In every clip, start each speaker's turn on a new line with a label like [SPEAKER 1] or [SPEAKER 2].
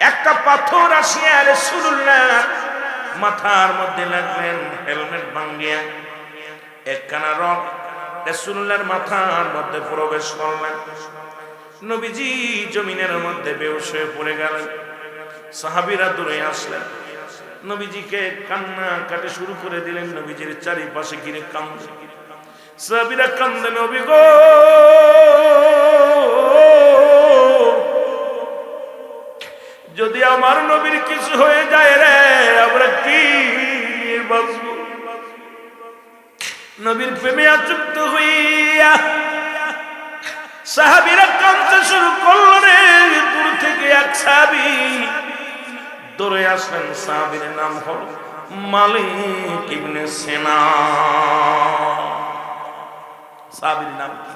[SPEAKER 1] একটা পাথর আসিয়া রাসূলুল্লাহ মাথার মধ্যে লাগলেন, হেলমেট ভাঙ্গিয়া একখানা রড রাসূলুল্লাহর মাথার মধ্যে প্রবেশ করলেন। নবীজি জমিনের মধ্যে বেহুশ হয়ে পড়ে গেলেন। সাহাবীরা দূরে আসলেন, নবীজিকে কান্না কাটে শুরু করে দিলেন। নবীজির চারিপাশে ঘিরে কান্দে, সাহাবীরা কান্দে, নবী গো যদি আমার নবীর কিছু হয়ে যায় রে, আমরা কি বাঁচব? নবীর প্রেমে আসক্ত হইয়া সাহাবীরা কাঁদতে শুরু করলো রে। দূর থেকে এক সাহাবী দৌড়ে আসলেন, সাহাবীর নাম হলো মালিক ইবনে সিনান। সাহাবীর নাম কি?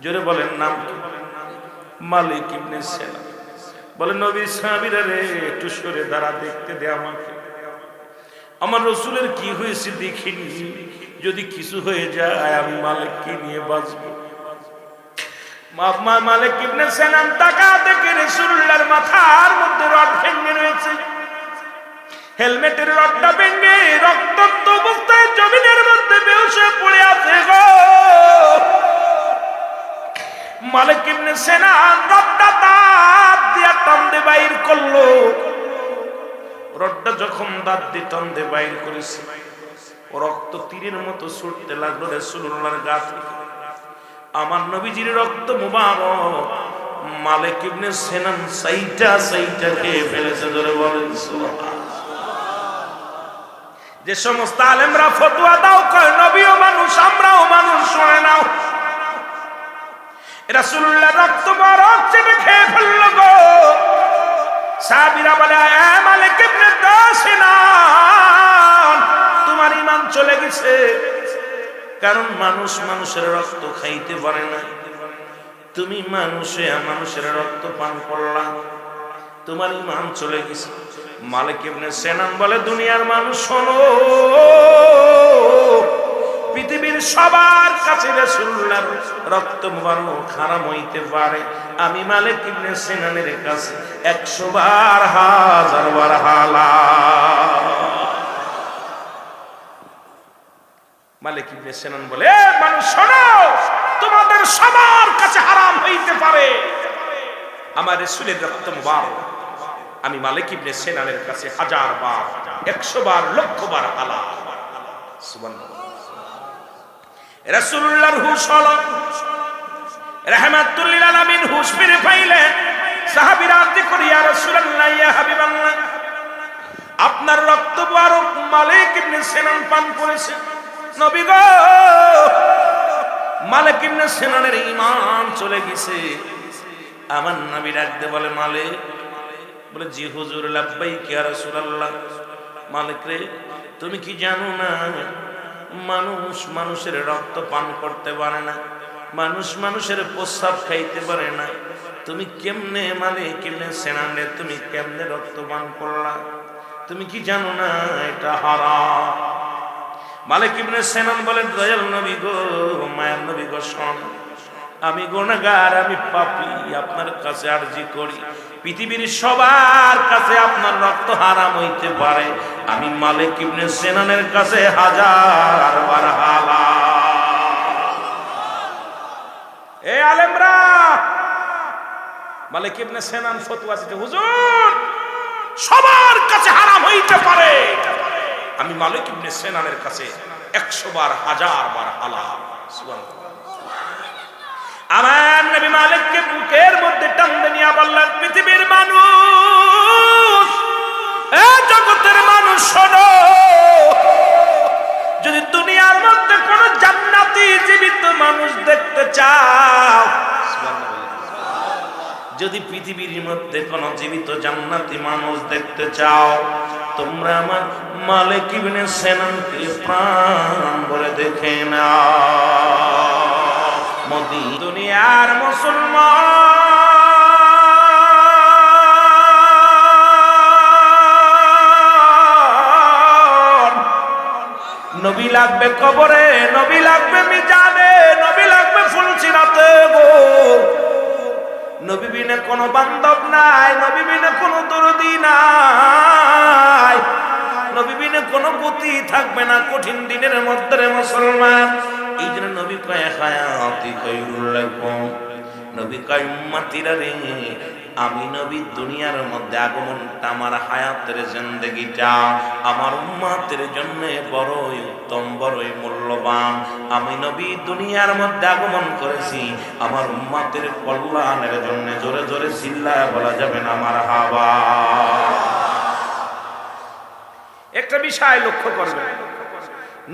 [SPEAKER 1] জোরে বলেন, নাম কি? মালিক ইবনে সিনান। বলে নবীর সাহাবীরা রে, একটু সরে দাঁড়া, দেখতে দে আমাকে, আমার রাসূলের কি হয়েছে দেখিনি, যদি কিছু হয়ে যায় আমি মালিককে নিয়ে বাঁচবো। মালিক ইবনে সিনান তাকা দেখে রাসূলুল্লাহর মাথার মধ্যে রড ভেঙে রয়েছে, হেলমেটের রডটা ভেঙে রক্তাক্ত অবস্থায় জমিনের মধ্যে বেহুশ হয়ে পড়ে আছে গো। মালিক ইবনে সিনান রডটা দাঁত দিয়া টান দিয়ে বাইর করলো। রডটা যখন দাঁত দিয়ে টান দিয়ে বাইর করেছে, রক্ত তীরের মতো ছুটতে লাগলো রাসূলুল্লাহর গা থেকে। আমার নবীজির রক্ত মুবারক মালিক ইবনে সিনান সাইটা সাইটা খেয়ে ফেলেছে। ধরে বলেন সুবহানাল্লাহ। যে সমস্ত আলেমরা ফতোয়া দাও কয় নবীও মানুষ আমরাও মানুষ, শুনে নাও, রাসূলুল্লাহ রক্ত মুবারক চেটে খেয়ে ফেলল গো। সাহাবীরা বলে, এ মালিক ইবনে সিনান, তোমার ঈমান চলে গেছে, কারণ মানুষ মানুষের রক্ত খাইতে পারে না, তুমি মানুষের রক্ত পান করলা, তোমার ঈমান চলে গেছে। মালিক ইবনে সিনান বলে, দুনিয়ার মানুষ শোনো, পৃথিবীর সবার কাছে রাসূলুল্লাহর রক্ত মুবারক হারাম হইতে পারে, আমি মালিক ইবনে সিনানের কাছে 100 বার 1000 বার হালাল। মালিক ইবনে সিনান বলে, এ মানুষ শোনো, তোমাদের সবার কাছে হারাম হইতে পারে, আমার রাসূলের রক্ত মুবারক আমি মালিক ইবনে সিনানের কাছে 1000 বার 100 বার 1,00,000 বার হালাল। সুবহানাল্লাহ। রাসূলুল্লাহর হুশ হলো, রাহমাতুল লিল আলামিন হুশ ফিরে পাইলেন। সাহাবীরা আরজি করে, ইয়া রাসূলুল্লাহ, ইয়া হাবিবাল্লাহ, আপনার রক্ত মুবারক মালিক ইবনে সিনান পান করেছে। নবী গো, মালিক ইবনে সিনানের ঈমান চলে গেছে। আমার নবী ডাকতে বলে, মালিক? বলে, জি হুজুর, লাব্বাইক ইয়া রাসূলুল্লাহ। মালিক রে, তুমি কি জানো না মানুষ মানুষের রক্ত পান করতে পারে না, মানুষ মানুষের প্রস্রাব খাইতে পারে না, তুমি কেমনে মালিক ইবনে সিনান, তুমি কেমনে রক্ত পান করলা? তুমি কি জানো না এটা হারাম? মালিক ইবনে সিনান বলেন, দয়াল নবী গো, মায়ার নবী গো, শোন, আমি গুনাহগার, আমি পাপী, আপনার কাছে আরজি করি, পৃথিবীর সবার কাছে আপনার রক্ত হারাম হইতে পারে, আমি মালিক ইবনে সিনানের কাছে 1000 বার হালাল। এ আলেমরা, মালিক ইবনে সিনান ফতোয়া দিতে, হুজুর সবার কাছে হারাম হইতে পারে, আমি মালিক ইবনে সিনানের কাছে 100 বার 1000 বার হালাল। সুবহানাল্লাহ। আমার নবী মালিককে বুকের মধ্যে টানতে নিয়ে বললেন, পৃথিবীর মানুষ, এ জগতের মানুষ শোনো, যদি দুনিয়ার মধ্যে কোন জান্নাতি জীবিত মানুষ দেখতে চাও, যদি পৃথিবীর মধ্যে কোন জীবিত জান্নাতি মানুষ দেখতে চাও, তোমরা আমার মালিক ইবনে সিনানকে প্রাণ ভরে দেখে নাও। দুনিয়ার মুসলমান, নবী লাগবে কবরে, নবী লাগবে মিজানে, নবী লাগবে ফুলসিরাতে গো, নবী বিনা কোনো বান্ধব নাই, নবী বিনে কোনো দরদি নাই, নবী বিনে কোনো গতি থাকবে না কঠিন দিনের মধ্যে রে মুসলমান। এই জন্য নবী কয় হায়াতি খায়রুল লাকুম, নবী কয় উম্মতিরা রে, আমি নবী দুনিয়ার মধ্যে আগমনটা আমার হায়াতের জিন্দেগিটা আমার উম্মতের জন্য বড়ই উত্তম, বড়ই মূল্যবান। আমি নবী দুনিয়ার মধ্যে আগমন করেছি আমার উম্মতের কল্যাণের জন্য। জোরে জোরে চিল্লায় বলা যাবে না মারহাবা। একটা বিষয় লক্ষ্য করবেন,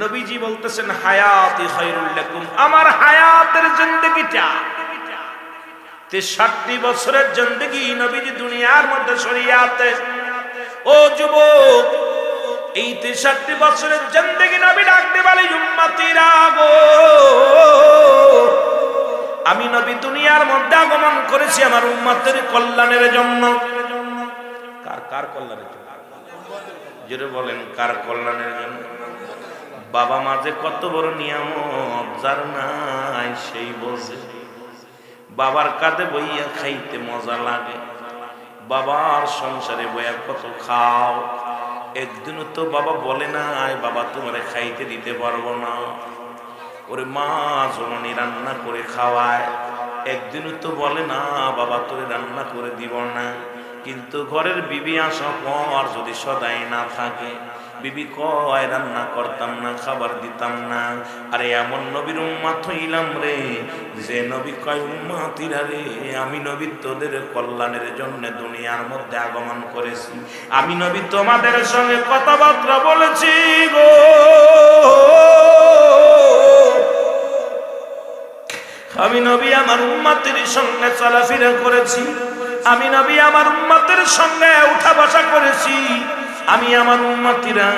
[SPEAKER 1] নবীজি বলতেছেন হায়াতি খায়রুল লাকুম, আমার হায়াতের জিন্দেগিটা 63 বছরের জিন্দেগি নবীজি দুনিয়ার মধ্যে শরিয়াতে। ও যুবক, এই 63 বছরের জিন্দেগি নবী ডাকতে বলে উম্মতিরা গো, আমি নবী দুনিয়ার মধ্যে আগমন করেছি আমার উম্মতের কল্যাণের জন্য। কার কার কল্যাণের জন্য? জোরে বলেন, কার কল্যাণের জন্য? বাবা মা যে কত বড় নিয়ামত, যার নাই সেই বোঝে। বাবার কাঁধে বইয়া খাইতে মজা লাগে, বাবার সংসারে বইয়া কত খাও। একদিনও তো বাবা বলে নাই বাবা তোমারে খাইতে দিতে পারবো না, ওরে মা জননী রান্না করে খাওয়ায়। একদিনও তো বলে না বাবা তোরে রান্না করে দিব না। কিন্তু ঘরের বিবি আসা পর যদি সদাই না থাকে, বিবি কয় রান্না করতাম না, খাবার দিতাম না। আরে এমন নবীর উম্মত হইলাম রে, যে নবী কয় উম্মতিরা রে, আমি নবী তোদের কল্যাণের জন্য দুনিয়ার মধ্যে আগমন করেছি। আমি নবী তোমাদের সঙ্গে কথাবার্তা বলেছি গো, আমি নবী আমার উম্মতের সঙ্গে চলাফেরা করেছি, আমি নবী আমার উম্মতের সঙ্গে উঠা বসা করেছি। আমি আমার উম্মতিরা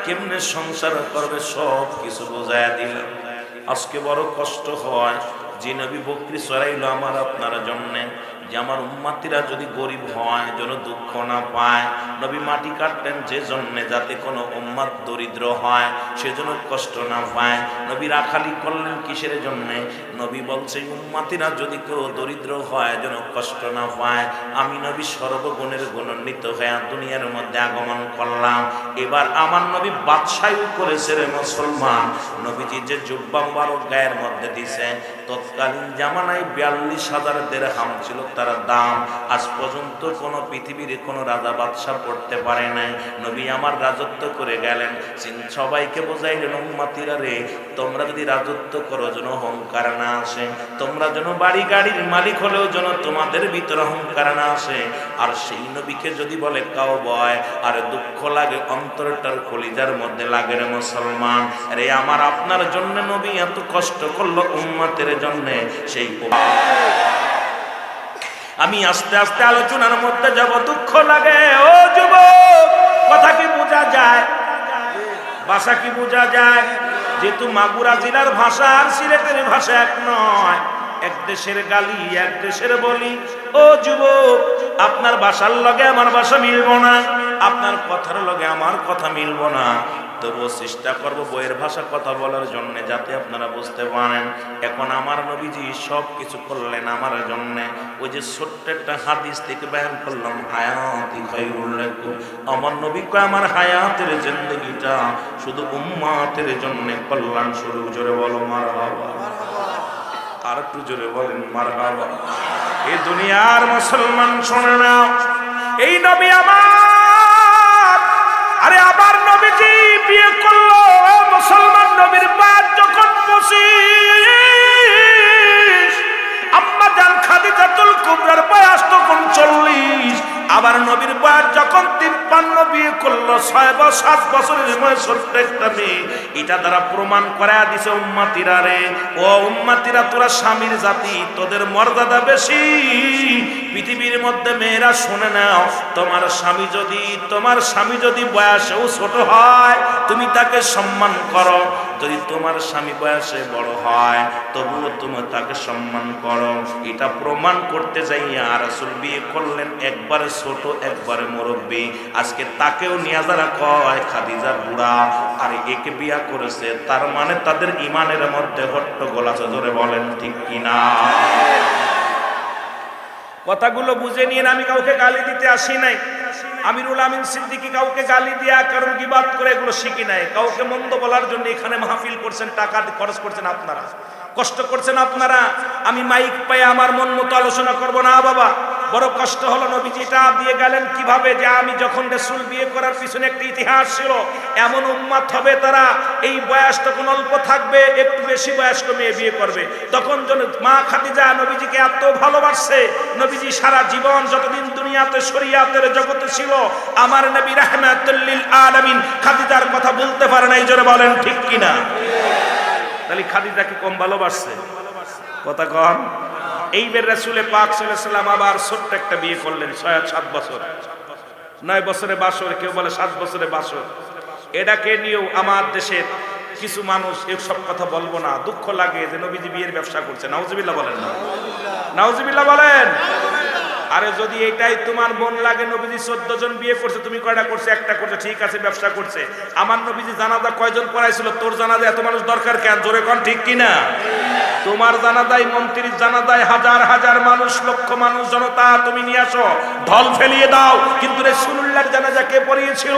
[SPEAKER 1] কেমনে সংসার করবে সব কিছু বোঝায়া দিলাম। আজকে বড় কষ্ট হয়, যে নবী বকরি চড়াইল আমার আপনার জন্য, যে আমার উম্মতিরা যদি গরিব হয় যেন দুঃখ না পায়। নবী মাটি কাটলেন যে জন্যে, যাতে কোনো উম্মত দরিদ্র হয় সেজন্য কষ্ট না পায়। নবী রাখালি করলেন কিসের জন্যে? নবী বলছে উম্মতিরা যদি কেউ দরিদ্র হয় যেন কষ্ট না পায়। আমি নবী সর্বগুণের গুণান্বিত হয়ে দুনিয়ার মধ্যে আগমন করলাম। এবার আমার নবী বাদশাহী করেছে রে মুসলমান। নবীজি যে জুব্বা মুবারক গায়ের মধ্যে দিছে, তৎকালীন জামানায় 42,000 দিরহাম ছিল তার দাম। আজ পর্যন্ত কোন পৃথিবীর কোন রাজা বাদশাহ পড়তে পারে নাই। নবী আমার রাজত্ব করে গেলেন, সবাইকে বোঝাইলেন উম্মতিরা রে, তোমরা যদি রাজত্ব করো যেন অহংকার না আসে, তোমরা যেন বাড়ি গাড়ির মালিক হলেও যেন তোমাদের ভিতরে অহংকার না আসে। আর সেই নবীকে যদি বলে কাও বয়, আর দুঃখ লাগে অন্তরটার কলিজার মধ্যে লাগে রে মুসলমান। রে আমার আপনার জন্য নবী এত কষ্ট করলো উম্মতের জন্য, সেই আমি আস্তে আস্তে আলোচনার মধ্যে যাব। দুঃখ লাগে ও যুবক, কথা কি বোঝা যায়? ভাষা কি বোঝা যায়? যেহেতু মাগুরা জেলার ভাষা আর সিলেটের ভাষা এক নয়, এক দেশের গালি এক দেশের বলি। ও যুবক, আপনার ভাষার লগে আমার ভাষা মিলবো না, আপনার কথার লগে আমার কথা মিলবো না, তবুও চেষ্টা করবো বইয়ের ভাষা কথা বলার জন্য, যাতে আপনারা বুঝতে পারেন। এখন আমার নবীজি সব কিছু করলেন আমার জন্য। ওই যে ছোট্ট একটা হাদিস থেকে বয়ান করলাম, হায়াতি খায়রুল লাকুম, আমার নবী কয় আমার হায়াতের জিন্দেগিটা শুধু উম্মতের জন্য কল্যাণ শুরু। জোরে বলো মারহাবা, আর একটু জোরে বলেন মারহাবা। এই দুনিয়ার মুসলমান শোনে নাও, এই নবী আমার, আরে আবার নবীজি বিয়ে করলো মুসলমান। নবীর বয়স যখন 25, আম্মা জান খাদিজাতুল কুবরার বয়স তখন 40। আবার নবীর বয়স যখন 53, বিয়ে করলো 6 বা 7 বছরের বয়স ছোট্ট একটা মেয়ে। এটা দ্বারা প্রমাণ করা দিছে উম্মতিরা রে, ও উম্মতিরা তোরা স্বামীর জাতি, তোদের মর্যাদা বেশি পৃথিবীর মধ্যে। মেয়েরা শুনে নাও, তোমার স্বামী যদি বয়সেও ছোট হয় তুমি তাকে সম্মান করো, যদি তোমার স্বামী বয়সে বড় হয় তবুও তুমি তাকে সম্মান করো। এটা প্রমাণ করতে যাইয়া রাসূল বিয়ে করলেন একবারে ছোট একবারে মুরব্বী। আজকে তাকেও নিয়ে যারা কয় খাদিজা বুড়া আর একে বিয়া করেছে, তার মানে তাদের ইমানের মধ্যে হট্টগোল আছে। জোরে বলেন ঠিক কিনা? ও কথাগুলো বুঝে নিয়ে আমি কাউকে গালি দিতে আসি নাই। আমিরুল আমিন সিদ্দিকী কাউকে গালি দিয়া কারোর গিবাত করে এগুলো শিখি নাই। কাউকে মন্দ বলার জন্য এখানে মাহফিল করছেন, টাকা খরচ করছেন আপনারা, কষ্ট করছেন আপনারা। আমি মাইক পাই আমার মন মতো আলোচনা করব না বাবা। বড় কষ্ট হলো নবীজি এটা দিয়ে গেলেন কিভাবে, যে আমি যখন রাসূল বিয়ে করার পিছনে একটা ইতিহাস ছিল। এমন উম্মত হবে তারা এই বয়স তখন অল্প থাকবে, একটু বেশি বয়স্ক মেয়ে বিয়ে করবে। তখন মা খাদিজা নবীজিকে এত ভালোবাসছে, নবীজি সারা জীবন যতদিন দুনিয়াতে শরিয়াতের জগতে ছিল আমার নবী রাহমাতুল লিল আলামিন খাদিজার কথা বলতে পারে নাই। জোরে বলেন ঠিক কিনা? তাহলে খাদিজাকে কম ভালোবাসছে? কথা কম। এইবার রাসূলে পাক সাল্লাল্লাহু আলাইহি ওয়াসাল্লাম আবার ছোট্ট একটা বিয়ে করলেন, 6-7 বছর, 9 বছরে বাসর, কেউ বলে 7 বছরে বাসর। এটাকে নিয়েও আমার দেশের কিছু মানুষ, এসব কথা বলবো না, দুঃখ লাগে যে নবীজি বিয়ের ব্যবসা করছে। নাউজুবিল্লাহ বলেন না? নাউজুবিল্লাহ বলেন। আরে যদি এটাই তোমার মন লাগে নবীজি 14 জন বিয়ে করছে, তুমি কয়টা করছে? একটা করছে, ঠিক আছে ব্যবসা করছে। আমার নবীজি জানাজা কয়জন পড়াইছিল? তোর জানাজা এত মানুষ দরকার কেন? জোরে কোন ঠিক কিনা? তোমার জানাজায়, মন্ত্রীর জানাজায় হাজার হাজার মানুষ, লক্ষ মানুষ, জনতা তুমি নিয়ে আসো, ঢল ফেলিয়ে দাও। কিন্তু রাসূলুল্লাহর জানাজা কে পড়িয়েছিল?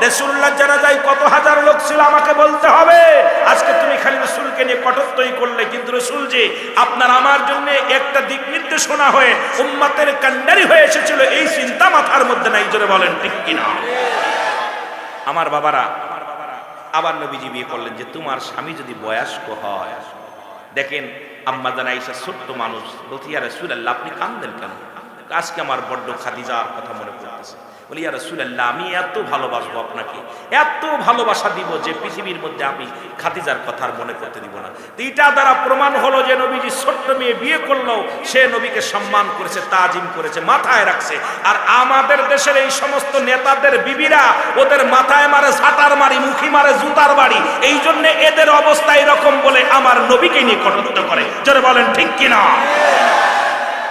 [SPEAKER 1] রাসূলুল্লাহর জানাজায় কত হাজার লোক ছিল আমাকে বলতে হবে। আজকে তুমি খালি রাসূলকে নিয়ে কটুক্তি করলে, কিন্তু রাসূল যে আপনার আমার জন্য একটা দিক নির্দেশনা হয়ে উম্মতের কান্ডারি হয়ে এসেছিল, এই চিন্তা মাথার মধ্যে নাই। জোরে বলেন ঠিক কিনা? আমার বাবারা, আবার নবীজি বিয়ে করলেন যে তোমার স্বামী যদি বয়স্ক হয়। দেখেন আম্মা জান আয়েশা ছোট্ট মানুষ, বলছি ইয়া রাসূলুল্লাহ আপনি কাঁদেন কেন? আজকে আমার বড্ড খাদিজার কথা মনে পড়তেছে। বলি ইয়া রাসূলুল্লাহ আমি এত ভালোবাসবো আপনাকে, এত ভালোবাসা দিব যে পৃথিবীর মধ্যে আমি খাদিজার কথা আর মনে করতে দিব না। এটা দ্বারা প্রমাণ হলো যে নবীজি ছোট্ট মেয়ে বিয়ে করলেও সে নবীকে সম্মান করেছে, তাজিম করেছে, মাথায় রাখছে। আর আমাদের দেশের এই সমস্ত নেতাদের বিবিরা ওদের মাথায় মারে ঝাঁটার মারি, মুখি মারে জুতার বাড়ি। এই জন্য এদের অবস্থা এরকম বলে আমার নবীকে নিয়ে কটূক্তি করে। জোরে বলেন ঠিক কিনা?